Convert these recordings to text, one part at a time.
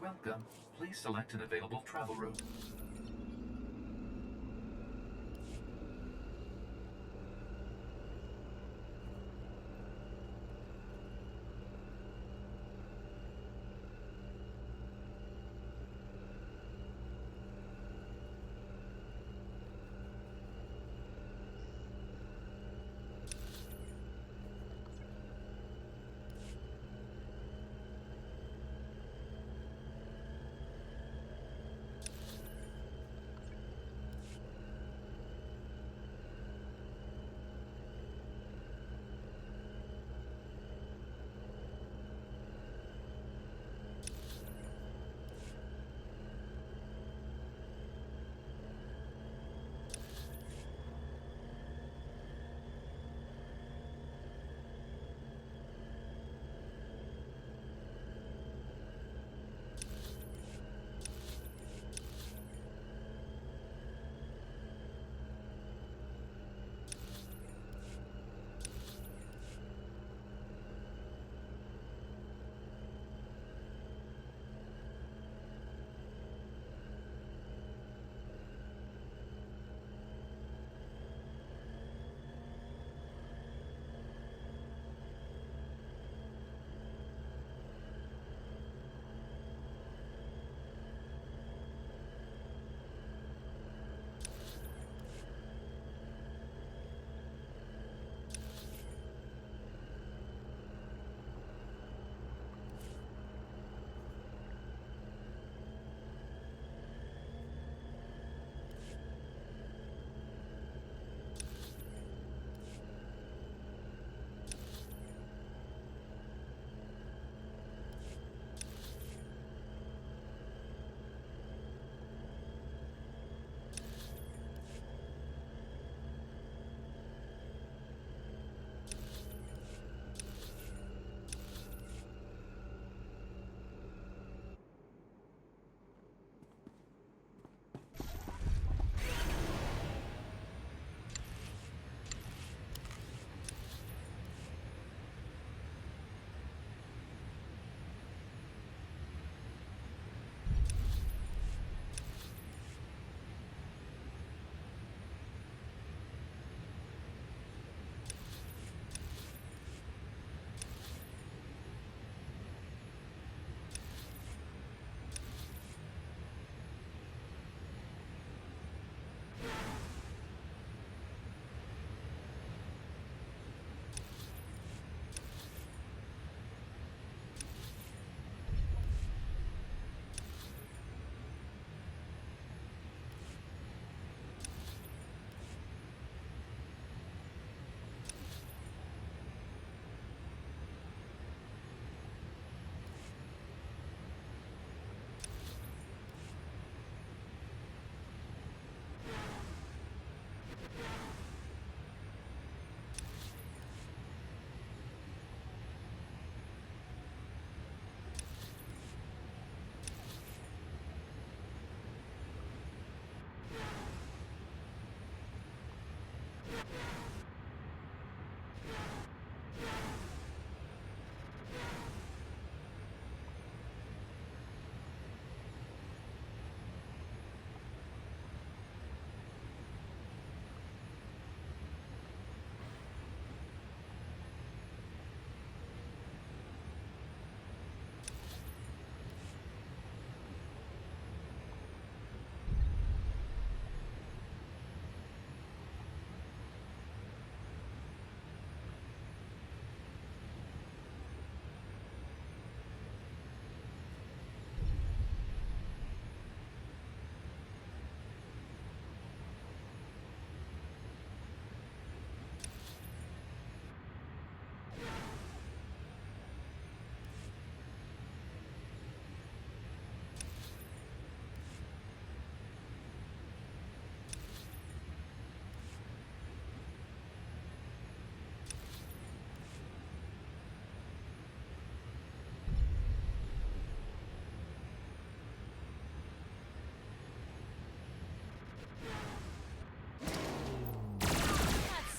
Welcome. Please select an available travel route.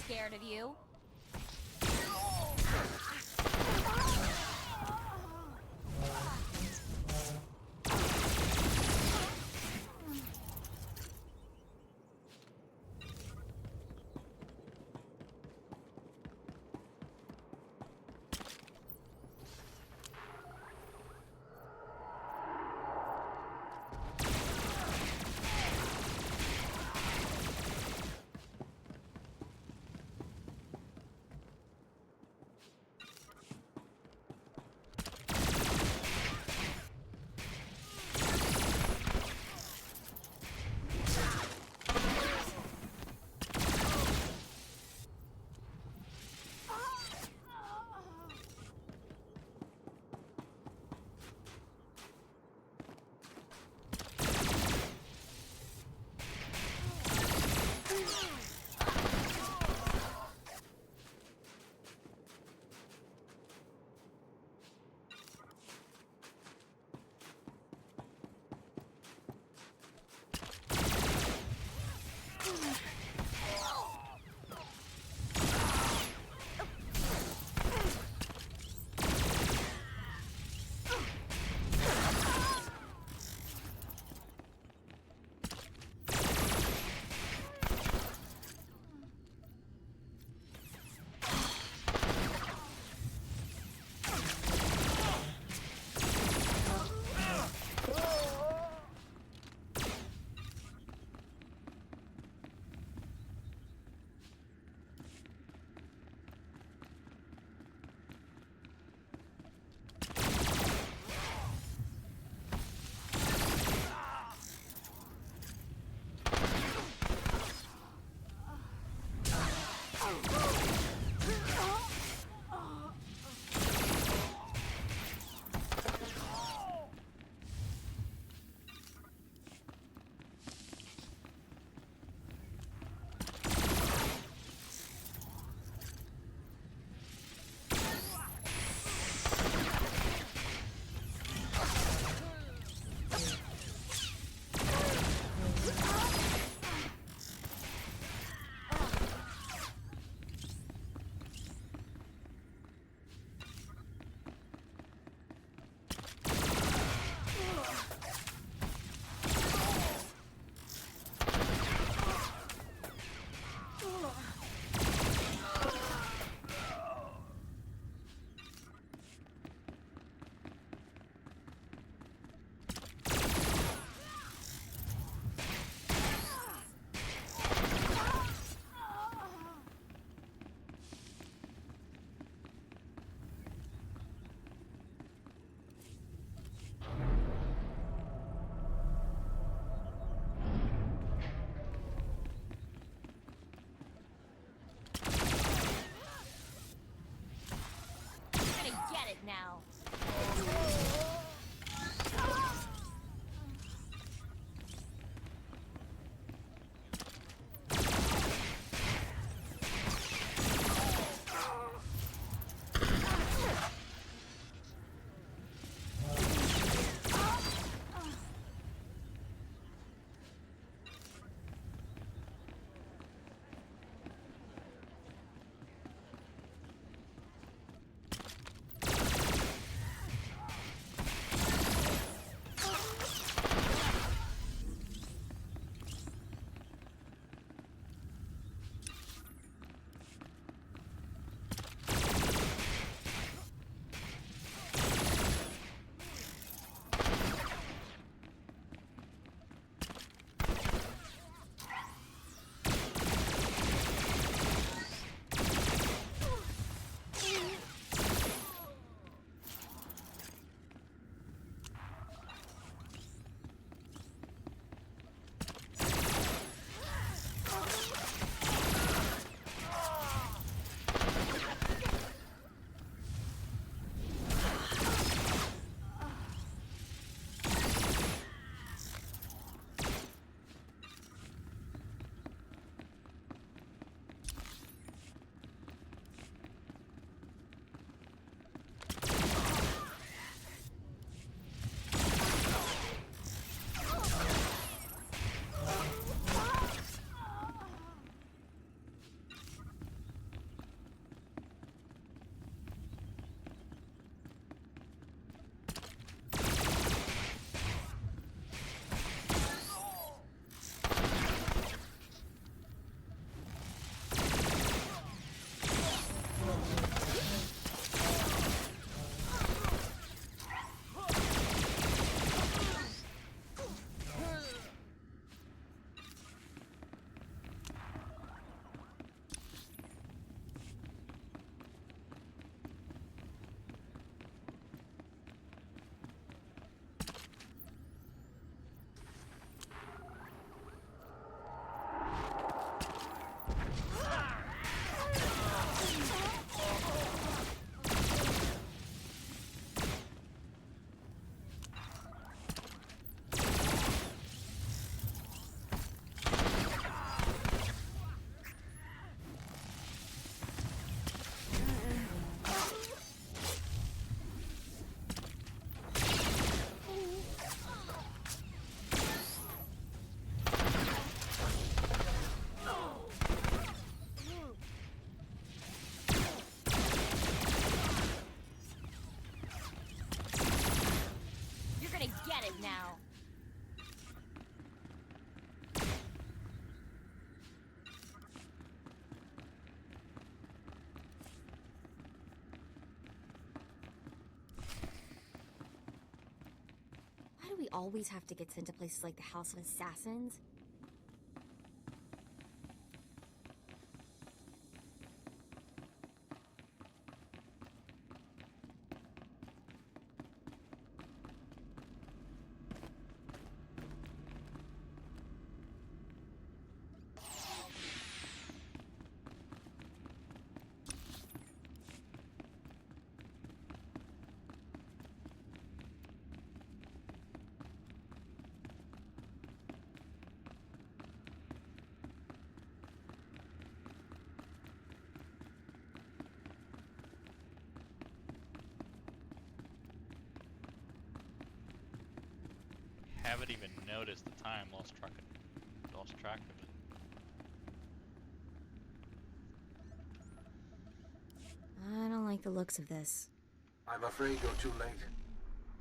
Scared of you. do we always have to get sent to places like the House of Assassins? Haven't even noticed the time. Lost track of it. I don't like the looks of this. I'm afraid you're too late.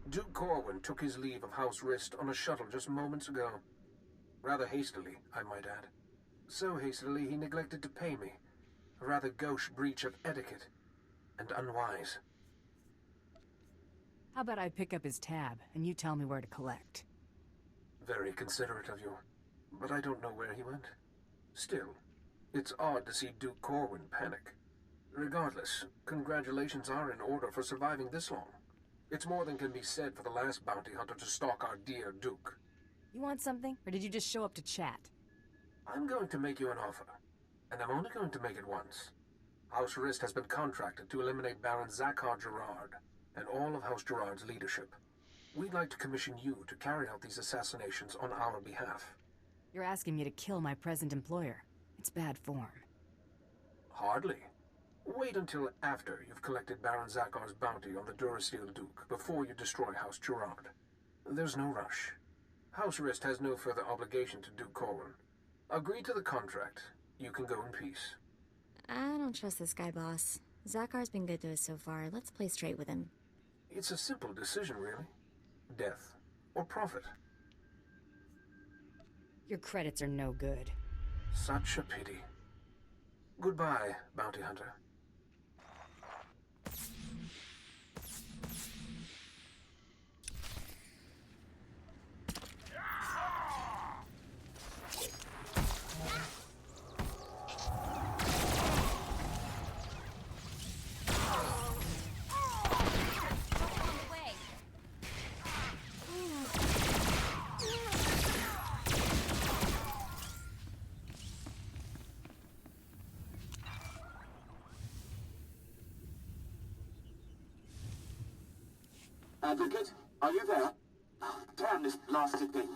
Duke Corwin took his leave of House Rist on a shuttle just moments ago. Rather hastily, I might add. So hastily he neglected to pay me. A rather gauche breach of etiquette. And unwise. How about I pick up his tab, and you tell me where to collect? Very considerate of you. But I don't know where he went. Still, it's odd to see Duke Corwin panic. Regardless, congratulations are in order for surviving this long. It's more than can be said for the last bounty hunter to stalk our dear Duke. You want something, or did you just show up to chat? I'm going to make you an offer, and I'm only going to make it once. House Rist has been contracted to eliminate Baron Zakhar Gerard and all of House Gerard's leadership. We'd like to commission you to carry out these assassinations on our behalf. You're asking me to kill my present employer. It's bad form. Hardly. Wait until after you've collected Baron Zakhar's bounty on the Durasteel Duke before you destroy House Gerard. There's no rush. House Rist has no further obligation to Duke Corwin. Agree to the contract. You can go in peace. I don't trust this guy, boss. Zakhar's been good to us so far. Let's play straight with him. It's a simple decision, really. Death or profit. Your credits are no good. Such a pity. Goodbye, bounty hunter. Advocate, are you there? Oh, damn this blasted thing.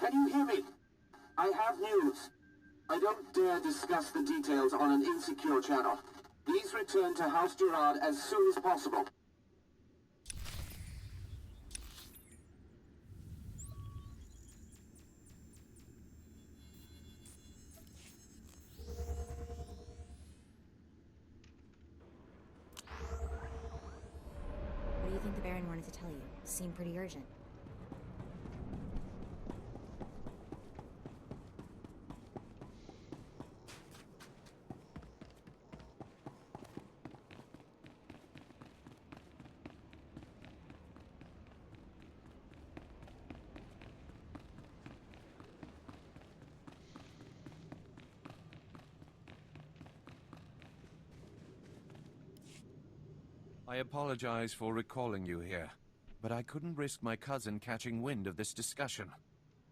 Can you hear me? I have news. I don't dare discuss the details on an insecure channel. Please return to House Gerard as soon as possible. What do you think the Baron wanted to tell you? Seemed pretty urgent. I apologize for recalling you here, but I couldn't risk my cousin catching wind of this discussion.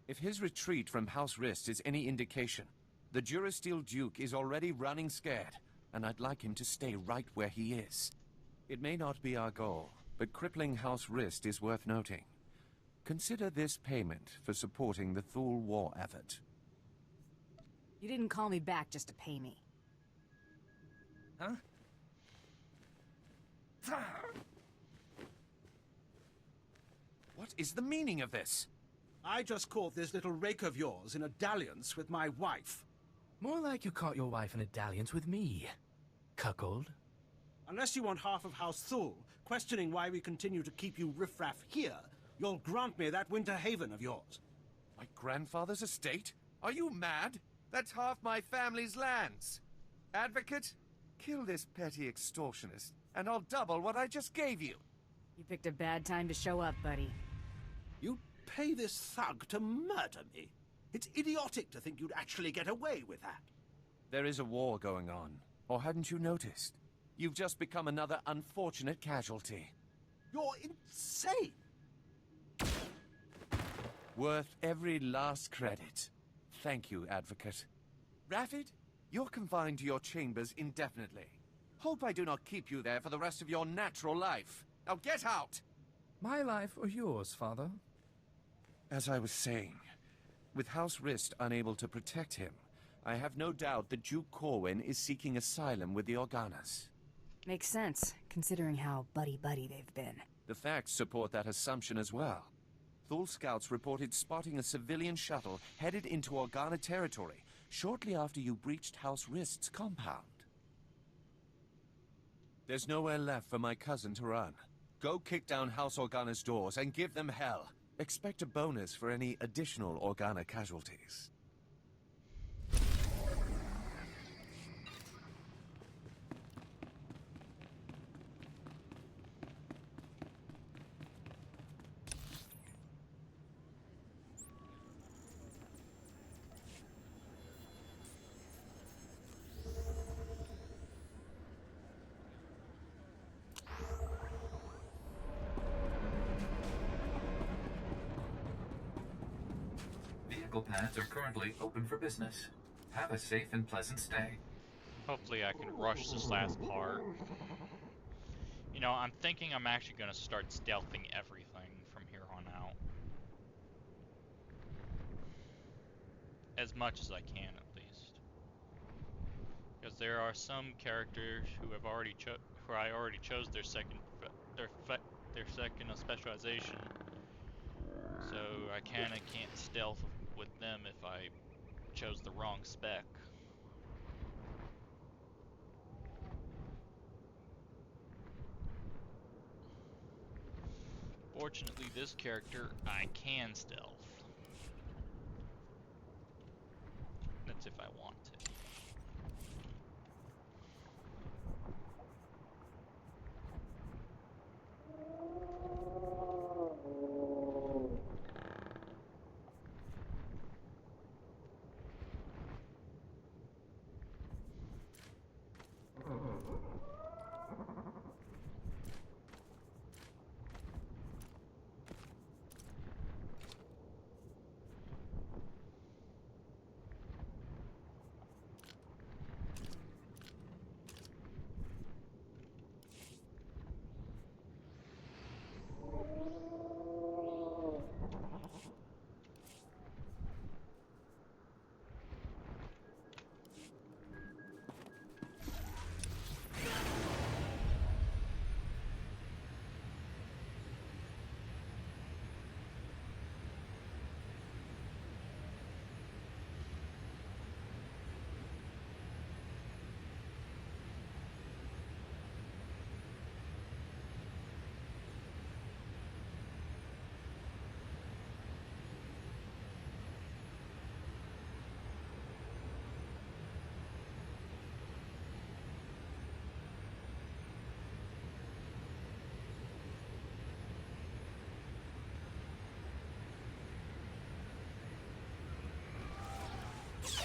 If his retreat from House Rist is any indication, the Durasteel Duke is already running scared, and I'd like him to stay right where he is. It may not be our goal, but crippling House Rist is worth noting. Consider this payment for supporting the Thule war effort. You didn't call me back just to pay me. Huh? What is the meaning of this? I just caught this little rake of yours in a dalliance with my wife. More like you caught your wife in a dalliance with me, cuckold. Unless you want half of House Thule questioning why we continue to keep you riffraff here, you'll grant me that winter haven of yours. My grandfather's estate? Are you mad? That's half my family's lands. Advocate, kill this petty extortionist, and I'll double what I just gave you. You picked a bad time to show up, buddy. You pay this thug to murder me? It's idiotic to think you'd actually get away with that. There is a war going on, or hadn't you noticed? You've just become another unfortunate casualty. You're insane! Worth every last credit. Thank you, Advocate. Rapid, you're confined to your chambers indefinitely. Hope I do not keep you there for the rest of your natural life. Now get out! My life or yours, Father? As I was saying, with House Rist unable to protect him, I have no doubt that Duke Corwin is seeking asylum with the Organas. Makes sense, considering how buddy-buddy they've been. The facts support that assumption as well. Thule scouts reported spotting a civilian shuttle headed into Organa territory shortly after you breached House Rist's compound. There's nowhere left for my cousin to run. Go kick down House Organa's doors and give them hell. Expect a bonus for any additional Organa casualties. Vehicle paths are currently open for business. Have a safe and pleasant stay. Hopefully I can rush this last part. You know, I'm thinking I'm actually going to start stealthing everything from here on out. As much as I can, at least. Because there are some characters who have already I already chose their second specialization. So I can't stealth with them if I chose the wrong spec. Fortunately, this character I can stealth. That's if I want to.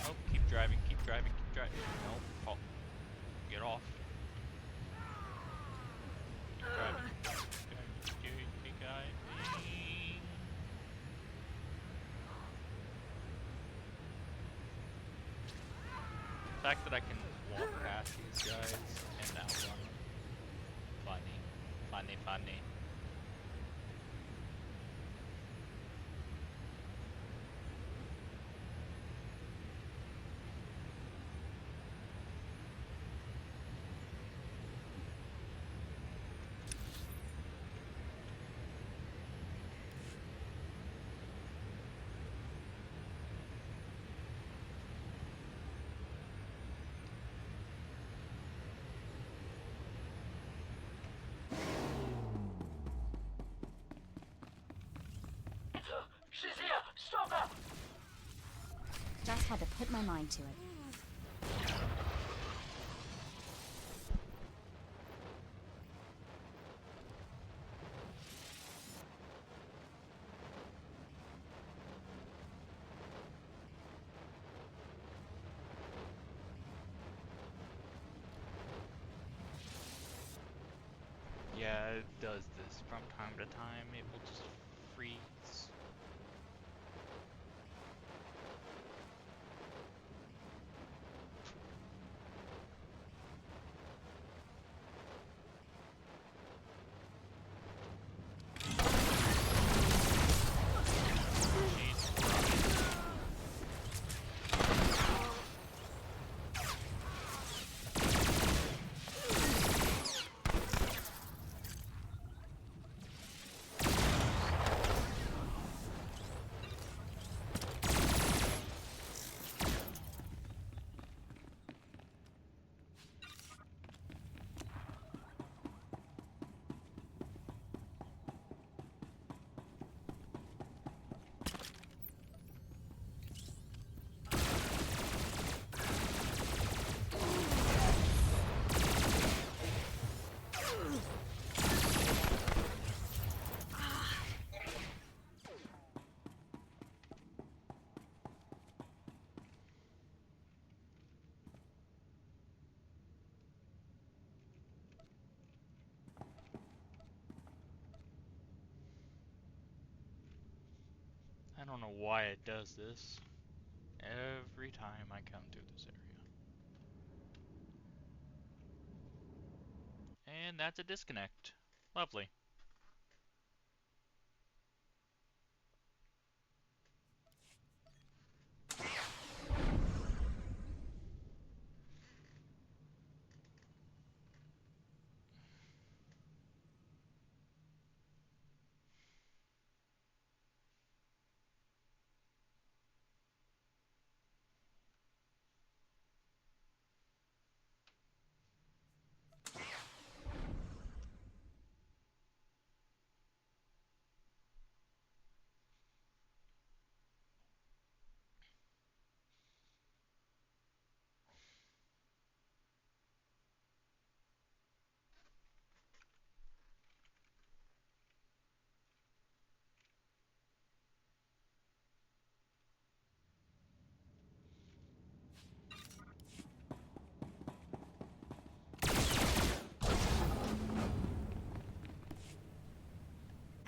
Oh, keep driving, keep driving, keep driving. No, oh, get off. Keep driving. Keep driving. The fact that I can walk past these guys and outrun them. Funny. Funny, funny. She's here! Stop her! Just had to put my mind to it. does this from time to time. It will just freeze. I don't know why it does this every time I come through this area. And that's a disconnect. Lovely.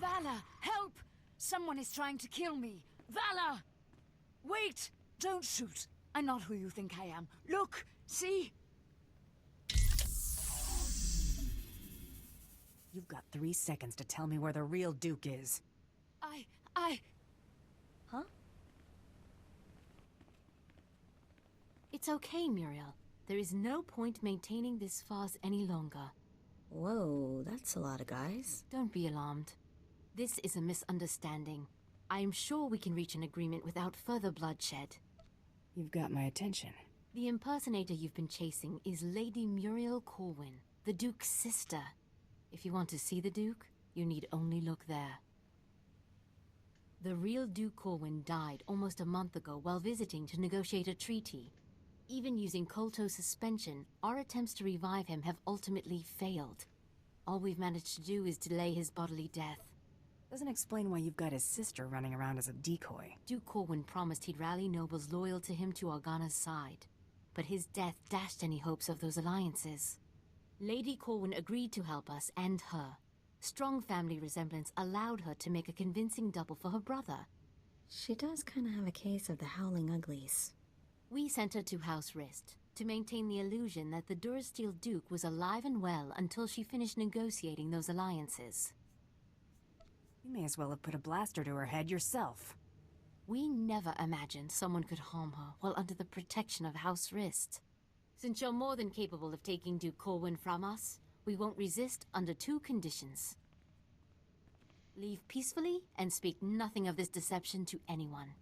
Vala, help! Someone is trying to kill me. Vala! Wait! Don't shoot. I'm not who you think I am. Look! See? You've got 3 seconds to tell me where the real Duke is. Huh? It's okay, Muriel. There is no point maintaining this farce any longer. Whoa, that's a lot of guys. Don't be alarmed. This is a misunderstanding. I am sure we can reach an agreement without further bloodshed. You've got my attention. The impersonator you've been chasing is Lady Muriel Corwin, the Duke's sister. If you want to see the Duke, you need only look there. The real Duke Corwin died almost a month ago while visiting to negotiate a treaty. Even using Kolto suspension, our attempts to revive him have ultimately failed. All we've managed to do is delay his bodily death. Doesn't explain why you've got his sister running around as a decoy. Duke Corwin promised he'd rally nobles loyal to him to Organa's side, but his death dashed any hopes of those alliances. Lady Corwin agreed to help us and her. Strong family resemblance allowed her to make a convincing double for her brother. She does kind of have a case of the Howling Uglies. We sent her to House Rist to maintain the illusion that the Durasteel Duke was alive and well until she finished negotiating those alliances. You may as well have put a blaster to her head yourself. We never imagined someone could harm her while under the protection of House Rist. Since you're more than capable of taking Duke Corwin from us, we won't resist under 2 conditions. Leave peacefully and speak nothing of this deception to anyone.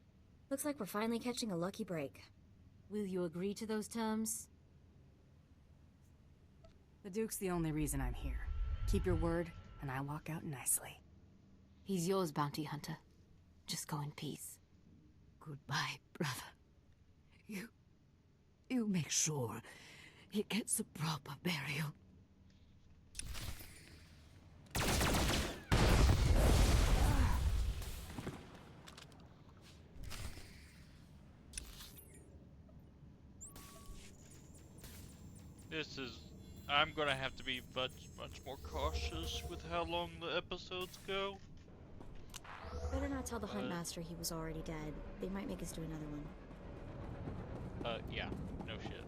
Looks like we're finally catching a lucky break. Will you agree to those terms? The Duke's the only reason I'm here. Keep your word, and I walk out nicely. He's yours, bounty hunter. Just go in peace. Goodbye, brother. You make sure he gets a proper burial. This is I'm gonna have to be much more cautious with how long the episodes go. Better not tell the Huntmaster he was already dead. They might make us do another one. Yeah, no shit.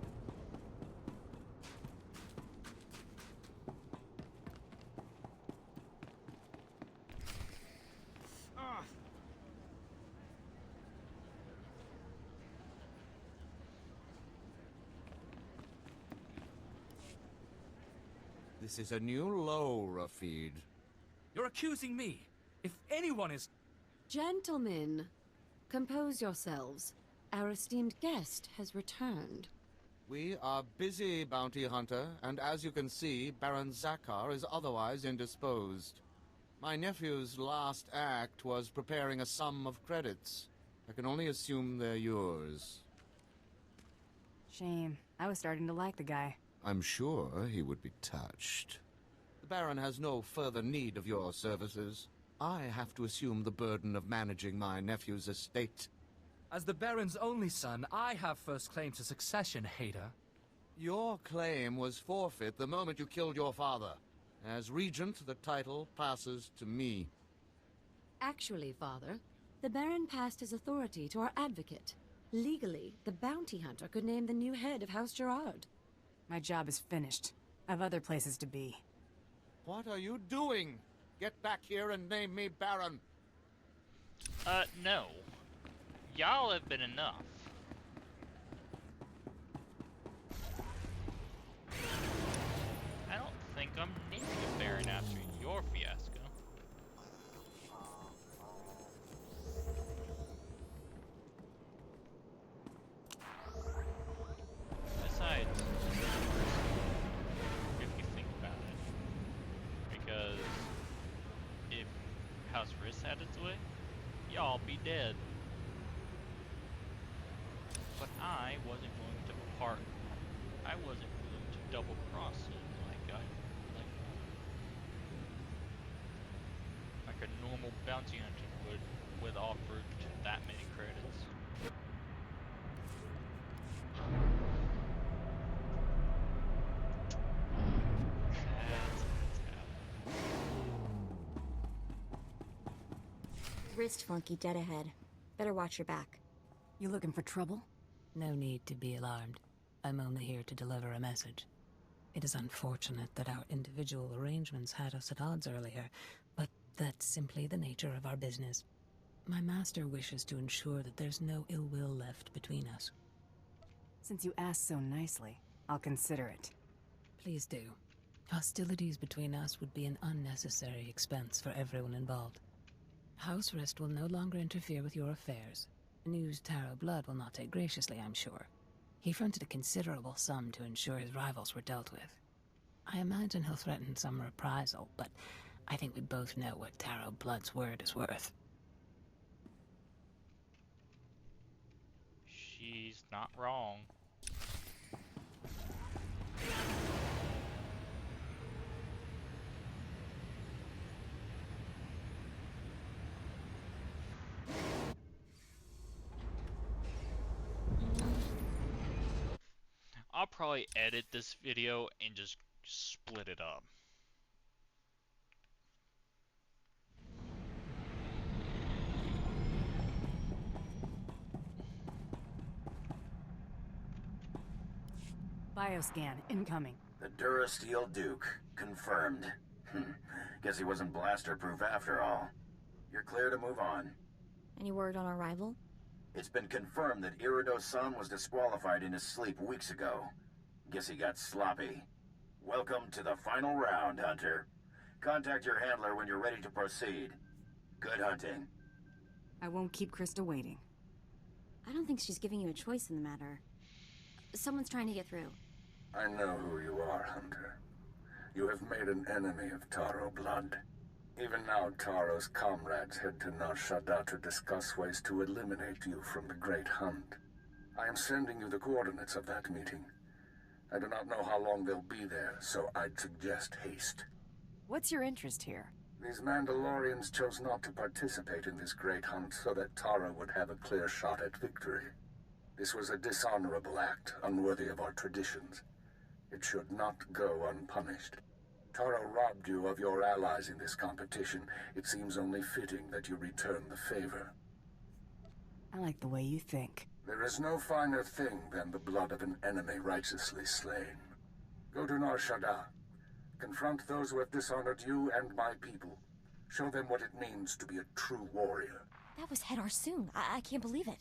This is a new low, Rafid. You're accusing me. If anyone is... Gentlemen, compose yourselves. Our esteemed guest has returned. We are busy, Bounty Hunter, and as you can see, Baron Zakar is otherwise indisposed. My nephew's last act was preparing a sum of credits. I can only assume they're yours. Shame. I was starting to like the guy. I'm sure he would be touched. The Baron has no further need of your services. I have to assume the burden of managing my nephew's estate. As the Baron's only son, I have first claim to succession, Hader. Your claim was forfeit the moment you killed your father. As regent, the title passes to me. Actually, Father, the Baron passed his authority to our advocate. Legally, the bounty hunter could name the new head of House Gerard. My job is finished. I have other places to be. What are you doing? Get back here and name me Baron. No. Y'all have been enough. I don't think I'm naming a Baron after your fiasco. Besides, if you think about it, because if House Riss had its way, y'all be dead. But I wasn't going to part. I wasn't willing to double cross him like a normal bounty hunter would with offered that many credits. Wrist flunky dead ahead. Better watch your back. You looking for trouble? No need to be alarmed. I'm only here to deliver a message. It is unfortunate that our individual arrangements had us at odds earlier, but that's simply the nature of our business. My master wishes to ensure that there's no ill will left between us. Since you asked so nicely, I'll consider it. Please do. Hostilities between us would be an unnecessary expense for everyone involved. House Rist will no longer interfere with your affairs. News Taro Blood will not take graciously, I'm sure. He fronted a considerable sum to ensure his rivals were dealt with. I imagine he'll threaten some reprisal, but I think we both know what Taro Blood's word is worth. She's not wrong. I'll probably edit this video and just split it up. Bioscan, incoming. The Durasteel Duke. Confirmed. Guess he wasn't blaster-proof after all. You're clear to move on. Any word on our rival? It's been confirmed that Irido's son was disqualified in his sleep weeks ago. Guess he got sloppy. Welcome to the final round, Hunter. Contact your handler when you're ready to proceed. Good hunting. I won't keep Krista waiting. I don't think she's giving you a choice in the matter. Someone's trying to get through. I know who you are, Hunter. You have made an enemy of Taro Blood. Even now, Taro's comrades head to Nar Shaddaa to discuss ways to eliminate you from the Great Hunt. I am sending you the coordinates of that meeting. I do not know how long they'll be there, so I'd suggest haste. What's your interest here? These Mandalorians chose not to participate in this Great Hunt so that Taro would have a clear shot at victory. This was a dishonorable act, unworthy of our traditions. It should not go unpunished. Taro robbed you of your allies in this competition. It seems only fitting that you return the favor. I like the way you think. There is no finer thing than the blood of an enemy righteously slain. Go to Nar Shaddaa. Confront those who have dishonored you and my people. Show them what it means to be a true warrior. That was Hedar Sung. I can't believe it.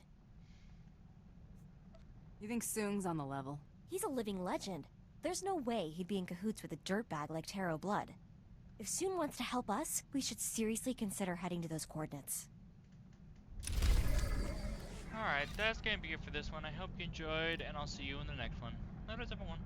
You think Sung's on the level? He's a living legend. There's no way he'd be in cahoots with a dirtbag like Taro Blood. If Sung wants to help us, we should seriously consider heading to those coordinates. Alright, that's gonna be it for this one. I hope you enjoyed, and I'll see you in the next one. Later, everyone.